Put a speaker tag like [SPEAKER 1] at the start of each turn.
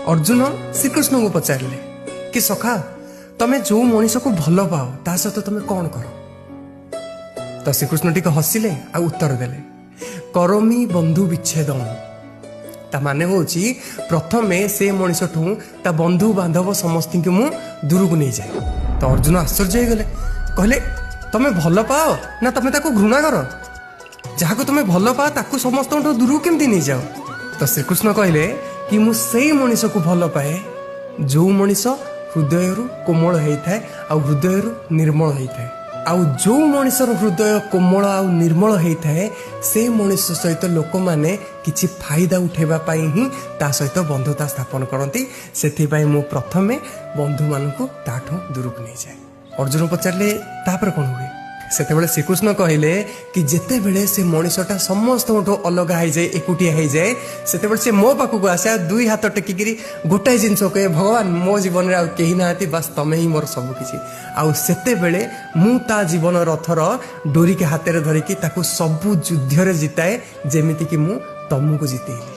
[SPEAKER 1] अर्जुन श्रीकृष्ण को पचारे कि सखा तमें जो मनीष को भल पाओ ता सहित तुम कौन कर। तो श्रीकृष्ण टी हसिले आ उत्तर देले करोमी बंधु विच्छेदम। ता माने होची प्रथमे से मनीष ठू ता बंधु बांधव समस्त मु दूर को नहीं जाए। तो अर्जुन आश्चर्य हो गले कहले तमें भल पाओ ना तमें ताको घृणा कर जहाँ को तुम्हें भल पाओ ताको समस्त दूर केमती नहीं जाओ। तो श्रीकृष्ण कहले कि मु सेई मनीष को भल पाए जो मनीष हृदय कोमल होता है आ हृदय निर्मल होता है। आउ जो मनीषर हृदय कोमल आ निर्मल होता है से मनीष सहित लोक मैंने किसी फायदा उठेबा पाई ही ता सहित बंधुता स्थापन करती। से मु प्रथमे बंधु मानू ताठू दूर को नहीं जाए। अर्जुन पचारे तापर कौन हुए सेतेबेले श्रीकृष्ण कहले कि जेते बेले से मनीषटा समस्त अलग हो जाए एकुटिया हो जाए सेतेबेले से मो पाखक आसे दुई हाथ टेकिकी गोटाए जिनस कहे भगवान मो जीवन में आउ केही नाहांती बास तमे ही मोर सब किछि। आउ सेतेबेले मु ता जीवन रथर डोरी के हाथ में धरिकी ताकू सबु युद्ध रे जिताए जेमिति कि मु तमको जितेइली।